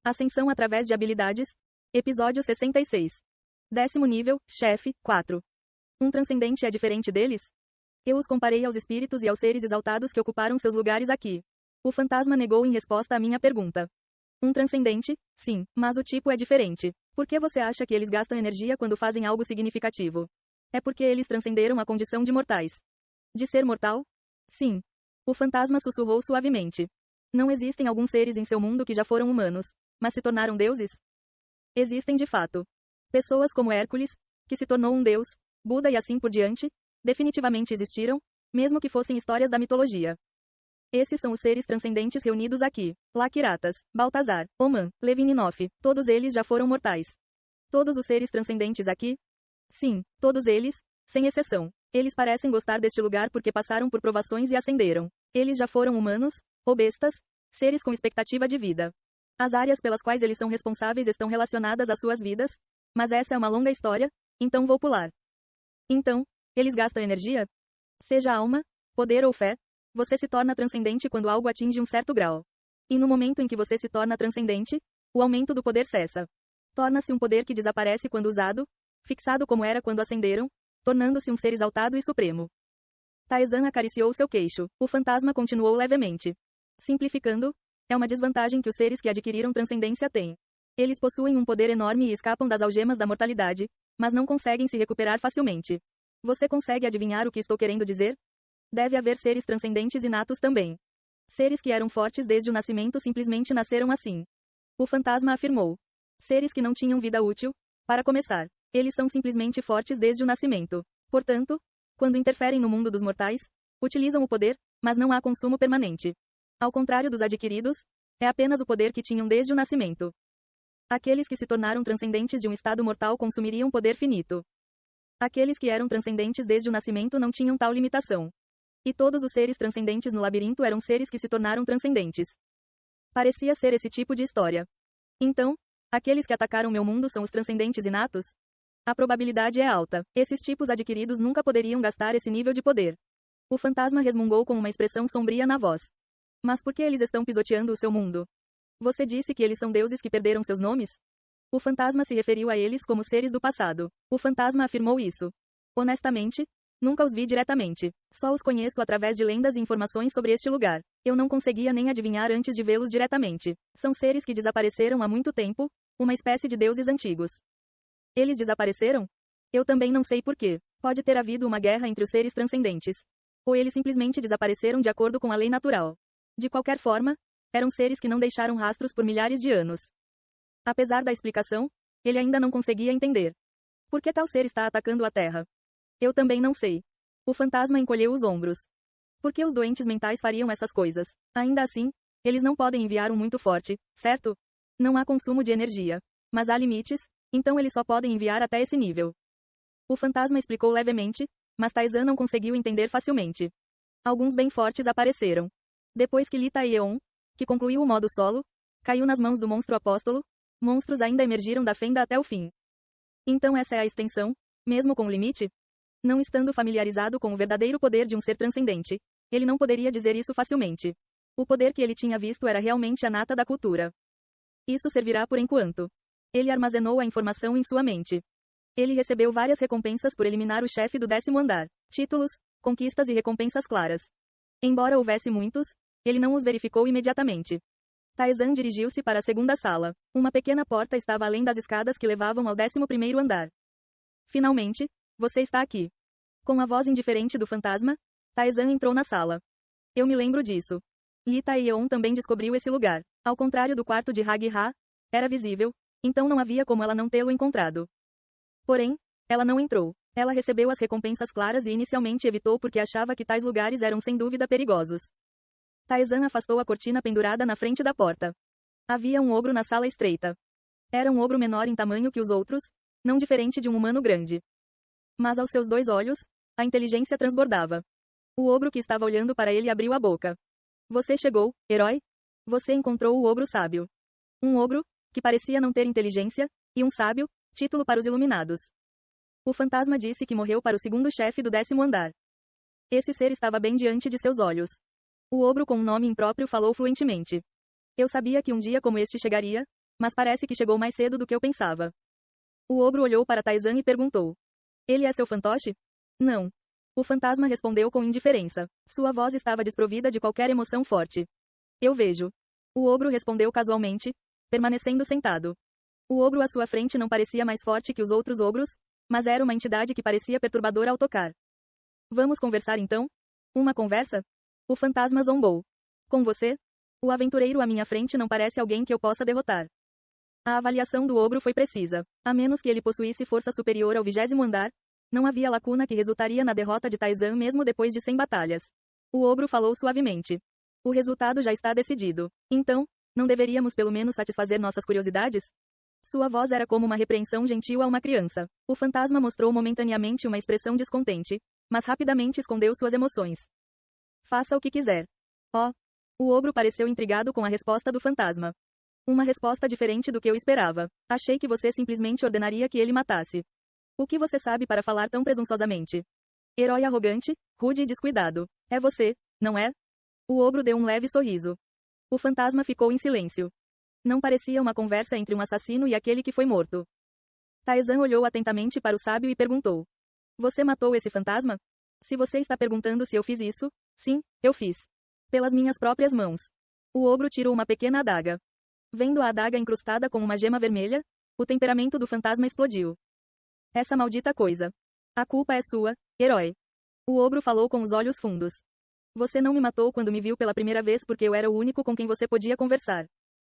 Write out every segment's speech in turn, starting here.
Ascensão através de habilidades. Episódio 66. 10º nível, chefe, 4. Um transcendente é diferente deles? Eu os comparei aos espíritos e aos seres exaltados que ocuparam seus lugares aqui. O fantasma negou em resposta à minha pergunta. Um transcendente? Sim, mas o tipo é diferente. Por que você acha que eles gastam energia quando fazem algo significativo? É porque eles transcenderam a condição de mortais. De ser mortal? Sim. O fantasma sussurrou suavemente. Não existem alguns seres em seu mundo que já foram humanos, mas se tornaram deuses? Existem de fato. Pessoas como Hércules, que se tornou um deus, Buda e assim por diante, definitivamente existiram, mesmo que fossem histórias da mitologia. Esses são os seres transcendentes reunidos aqui. Lakiratas, Baltazar, Oman, Levininoff, todos eles já foram mortais. Todos os seres transcendentes aqui? Sim, todos eles, sem exceção. Eles parecem gostar deste lugar porque passaram por provações e ascenderam. Eles já foram humanos, ou bestas, seres com expectativa de vida. As áreas pelas quais eles são responsáveis estão relacionadas às suas vidas, mas essa é uma longa história, então vou pular. Então, eles gastam energia? Seja alma, poder ou fé, você se torna transcendente quando algo atinge um certo grau. E no momento em que você se torna transcendente, o aumento do poder cessa. Torna-se um poder que desaparece quando usado, fixado como era quando ascenderam, tornando-se um ser exaltado e supremo. Taizan acariciou seu queixo. O fantasma continuou levemente. Simplificando, é uma desvantagem que os seres que adquiriram transcendência têm. Eles possuem um poder enorme e escapam das algemas da mortalidade, mas não conseguem se recuperar facilmente. Você consegue adivinhar o que estou querendo dizer? Deve haver seres transcendentes inatos também. Seres que eram fortes desde o nascimento simplesmente nasceram assim. O fantasma afirmou. Seres que não tinham vida útil, para começar. Eles são simplesmente fortes desde o nascimento. Portanto, quando interferem no mundo dos mortais, utilizam o poder, mas não há consumo permanente. Ao contrário dos adquiridos, é apenas o poder que tinham desde o nascimento. Aqueles que se tornaram transcendentes de um estado mortal consumiriam poder finito. Aqueles que eram transcendentes desde o nascimento não tinham tal limitação. E todos os seres transcendentes no labirinto eram seres que se tornaram transcendentes. Parecia ser esse tipo de história. Então, aqueles que atacaram meu mundo são os transcendentes inatos? A probabilidade é alta. Esses tipos adquiridos nunca poderiam gastar esse nível de poder. O fantasma resmungou com uma expressão sombria na voz. Mas por que eles estão pisoteando o seu mundo? Você disse que eles são deuses que perderam seus nomes? O fantasma se referiu a eles como seres do passado. O fantasma afirmou isso. Honestamente, nunca os vi diretamente. Só os conheço através de lendas e informações sobre este lugar. Eu não conseguia nem adivinhar antes de vê-los diretamente. São seres que desapareceram há muito tempo, uma espécie de deuses antigos. Eles desapareceram? Eu também não sei por quê. Pode ter havido uma guerra entre os seres transcendentes. Ou eles simplesmente desapareceram de acordo com a lei natural. De qualquer forma, eram seres que não deixaram rastros por milhares de anos. Apesar da explicação, ele ainda não conseguia entender. Por que tal ser está atacando a Terra? Eu também não sei. O fantasma encolheu os ombros. Por que os doentes mentais fariam essas coisas? Ainda assim, eles não podem enviar um muito forte, certo? Não há consumo de energia. Mas há limites, então eles só podem enviar até esse nível. O fantasma explicou levemente, mas Taizan não conseguiu entender facilmente. Alguns bem fortes apareceram. Depois que Li Taeyeon, que concluiu o modo solo, caiu nas mãos do monstro apóstolo, monstros ainda emergiram da fenda até o fim. Então essa é a extensão, mesmo com o limite? Não estando familiarizado com o verdadeiro poder de um ser transcendente, ele não poderia dizer isso facilmente. O poder que ele tinha visto era realmente a nata da cultura. Isso servirá por enquanto. Ele armazenou a informação em sua mente. Ele recebeu várias recompensas por eliminar o chefe do 10º andar. Títulos, conquistas e recompensas claras. Embora houvesse muitos, ele não os verificou imediatamente. Taizan dirigiu-se para a segunda sala. Uma pequena porta estava além das escadas que levavam ao 11º andar. Finalmente, você está aqui. Com a voz indiferente do fantasma, Taizan entrou na sala. Eu me lembro disso. Li Taeyeon também descobriu esse lugar. Ao contrário do quarto de Hag-Ha, era visível, então não havia como ela não tê-lo encontrado. Porém, ela não entrou. Ela recebeu as recompensas claras e inicialmente evitou porque achava que tais lugares eram sem dúvida perigosos. Taizan afastou a cortina pendurada na frente da porta. Havia um ogro na sala estreita. Era um ogro menor em tamanho que os outros, não diferente de um humano grande. Mas aos seus 2 olhos, a inteligência transbordava. O ogro que estava olhando para ele abriu a boca. Você chegou, herói? Você encontrou o ogro sábio. Um ogro, que parecia não ter inteligência, e um sábio, título para os iluminados. O fantasma disse que morreu para o segundo chefe do 10º andar. Esse ser estava bem diante de seus olhos. O ogro com um nome impróprio falou fluentemente. Eu sabia que um dia como este chegaria, mas parece que chegou mais cedo do que eu pensava. O ogro olhou para Taizan e perguntou. Ele é seu fantoche? Não. O fantasma respondeu com indiferença. Sua voz estava desprovida de qualquer emoção forte. Eu vejo. O ogro respondeu casualmente, permanecendo sentado. O ogro à sua frente não parecia mais forte que os outros ogros, mas era uma entidade que parecia perturbadora ao tocar. Vamos conversar então? Uma conversa? O fantasma zombou. Com você? O aventureiro à minha frente não parece alguém que eu possa derrotar. A avaliação do ogro foi precisa. A menos que ele possuísse força superior ao 20º andar, não havia lacuna que resultaria na derrota de Taizan mesmo depois de 100 batalhas. O ogro falou suavemente. O resultado já está decidido. Então, não deveríamos pelo menos satisfazer nossas curiosidades? Sua voz era como uma repreensão gentil a uma criança. O fantasma mostrou momentaneamente uma expressão descontente, mas rapidamente escondeu suas emoções. Faça o que quiser. Oh! O ogro pareceu intrigado com a resposta do fantasma. Uma resposta diferente do que eu esperava. Achei que você simplesmente ordenaria que ele matasse. O que você sabe para falar tão presunçosamente? Herói arrogante, rude e descuidado. É você, não é? O ogro deu um leve sorriso. O fantasma ficou em silêncio. Não parecia uma conversa entre um assassino e aquele que foi morto. Taizan olhou atentamente para o sábio e perguntou. Você matou esse fantasma? Se você está perguntando se eu fiz isso, sim, eu fiz. Pelas minhas próprias mãos. O ogro tirou uma pequena adaga. Vendo a adaga incrustada com uma gema vermelha, o temperamento do fantasma explodiu. Essa maldita coisa. A culpa é sua, herói. O ogro falou com os olhos fundos. Você não me matou quando me viu pela primeira vez porque eu era o único com quem você podia conversar.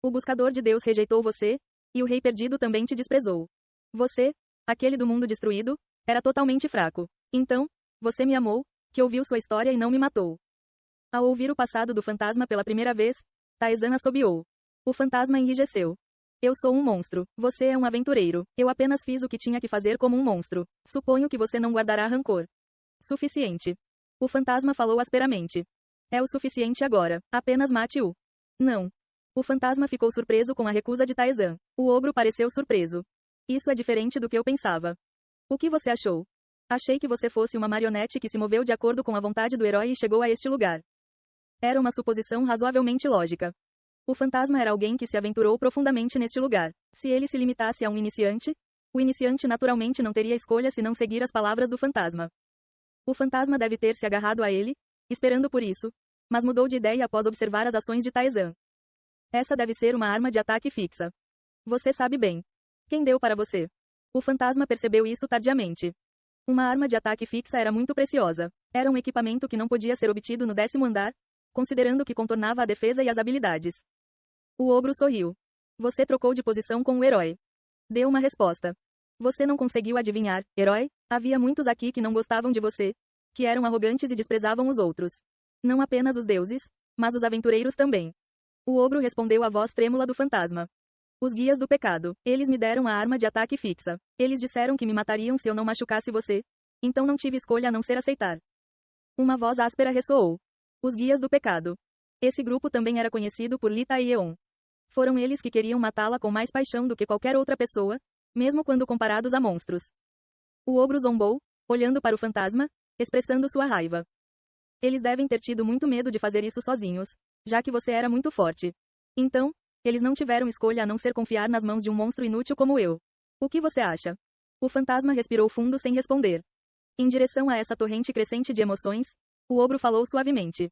O buscador de Deus rejeitou você, e o rei perdido também te desprezou. Você, aquele do mundo destruído, era totalmente fraco. Então, você me amou, que ouviu sua história e não me matou. Ao ouvir o passado do fantasma pela primeira vez, Taizan assobiou. O fantasma enrijeceu. Eu sou um monstro. Você é um aventureiro. Eu apenas fiz o que tinha que fazer como um monstro. Suponho que você não guardará rancor. Suficiente. O fantasma falou asperamente. É o suficiente agora. Apenas mate-o. Não. O fantasma ficou surpreso com a recusa de Taizan. O ogro pareceu surpreso. Isso é diferente do que eu pensava. O que você achou? Achei que você fosse uma marionete que se moveu de acordo com a vontade do herói e chegou a este lugar. Era uma suposição razoavelmente lógica. O fantasma era alguém que se aventurou profundamente neste lugar. Se ele se limitasse a um iniciante, o iniciante naturalmente não teria escolha se não seguir as palavras do fantasma. O fantasma deve ter se agarrado a ele, esperando por isso, mas mudou de ideia após observar as ações de Taizan. Essa deve ser uma arma de ataque fixa. Você sabe bem. Quem deu para você? O fantasma percebeu isso tardiamente. Uma arma de ataque fixa era muito preciosa. Era um equipamento que não podia ser obtido no 10º andar, considerando que contornava a defesa e as habilidades. O ogro sorriu. Você trocou de posição com o herói. Deu uma resposta. Você não conseguiu adivinhar, herói? Havia muitos aqui que não gostavam de você, que eram arrogantes e desprezavam os outros. Não apenas os deuses, mas os aventureiros também. O ogro respondeu à voz trêmula do fantasma. Os guias do pecado. Eles me deram a arma de ataque fixa. Eles disseram que me matariam se eu não machucasse você. Então não tive escolha a não ser aceitar. Uma voz áspera ressoou. Os guias do pecado. Esse grupo também era conhecido por Lita e Eon. Foram eles que queriam matá-la com mais paixão do que qualquer outra pessoa, mesmo quando comparados a monstros. O ogro zombou, olhando para o fantasma, expressando sua raiva. Eles devem ter tido muito medo de fazer isso sozinhos, já que você era muito forte. Então, eles não tiveram escolha a não ser confiar nas mãos de um monstro inútil como eu. O que você acha? O fantasma respirou fundo sem responder. Em direção a essa torrente crescente de emoções, o ogro falou suavemente.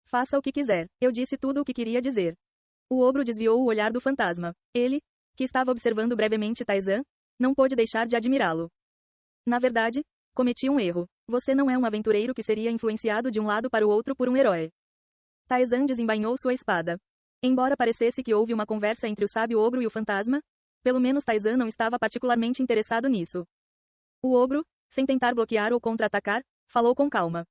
Faça o que quiser. Eu disse tudo o que queria dizer. O ogro desviou o olhar do fantasma. Ele, que estava observando brevemente Taizan, não pôde deixar de admirá-lo. Na verdade, cometi um erro. Você não é um aventureiro que seria influenciado de um lado para o outro por um herói. Taizan desembainhou sua espada. Embora parecesse que houve uma conversa entre o sábio ogro e o fantasma, pelo menos Taizan não estava particularmente interessado nisso. O ogro, sem tentar bloquear ou contra-atacar, falou com calma.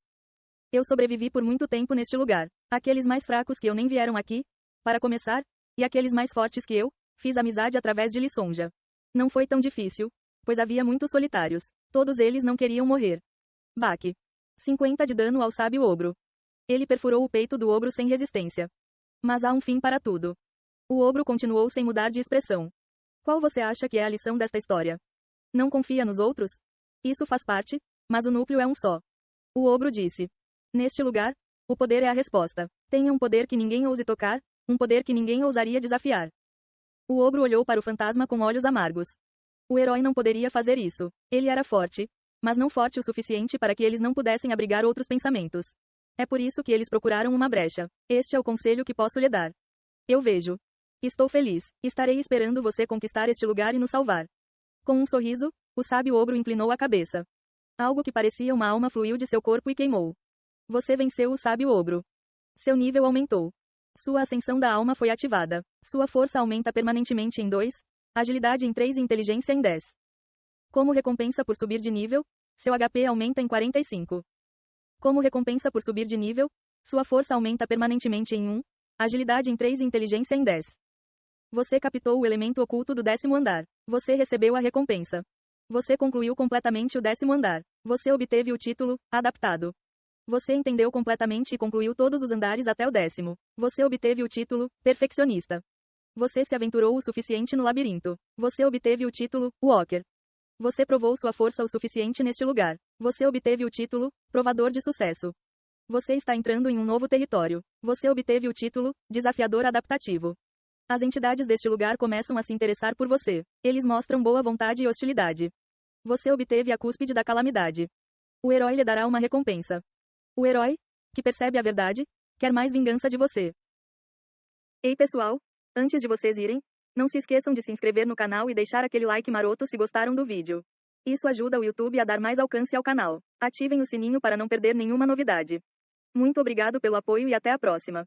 Eu sobrevivi por muito tempo neste lugar. Aqueles mais fracos que eu nem vieram aqui, para começar, e aqueles mais fortes que eu, fiz amizade através de Lisonja. Não foi tão difícil, pois havia muitos solitários. Todos eles não queriam morrer. Baque. 50 de dano ao sábio ogro. Ele perfurou o peito do ogro sem resistência. Mas há um fim para tudo. O ogro continuou sem mudar de expressão. Qual você acha que é a lição desta história? Não confia nos outros? Isso faz parte, mas o núcleo é um só. O ogro disse. Neste lugar, o poder é a resposta. Tenha um poder que ninguém ouse tocar, um poder que ninguém ousaria desafiar. O ogro olhou para o fantasma com olhos amargos. O herói não poderia fazer isso. Ele era forte, mas não forte o suficiente para que eles não pudessem abrigar outros pensamentos. É por isso que eles procuraram uma brecha. Este é o conselho que posso lhe dar. Eu vejo. Estou feliz. Estarei esperando você conquistar este lugar e nos salvar. Com um sorriso, o sábio ogro inclinou a cabeça. Algo que parecia uma alma fluiu de seu corpo e queimou. Você venceu o sábio ogro. Seu nível aumentou. Sua ascensão da alma foi ativada. Sua força aumenta permanentemente em 2, agilidade em 3 e inteligência em 10. Como recompensa por subir de nível, seu HP aumenta em 45. Como recompensa por subir de nível, sua força aumenta permanentemente em 1, agilidade em 3 e inteligência em 10. Você captou o elemento oculto do 10º andar. Você recebeu a recompensa. Você concluiu completamente o 10º andar. Você obteve o título, adaptado. Você entendeu completamente e concluiu todos os andares até o 10º. Você obteve o título, perfeccionista. Você se aventurou o suficiente no labirinto. Você obteve o título, Walker. Você provou sua força o suficiente neste lugar. Você obteve o título, provador de sucesso. Você está entrando em um novo território. Você obteve o título, desafiador adaptativo. As entidades deste lugar começam a se interessar por você. Eles mostram boa vontade e hostilidade. Você obteve a cúspide da calamidade. O herói lhe dará uma recompensa. O herói, que percebe a verdade, quer mais vingança de você. Ei pessoal, antes de vocês irem, não se esqueçam de se inscrever no canal e deixar aquele like maroto se gostaram do vídeo. Isso ajuda o YouTube a dar mais alcance ao canal. Ativem o sininho para não perder nenhuma novidade. Muito obrigado pelo apoio e até a próxima.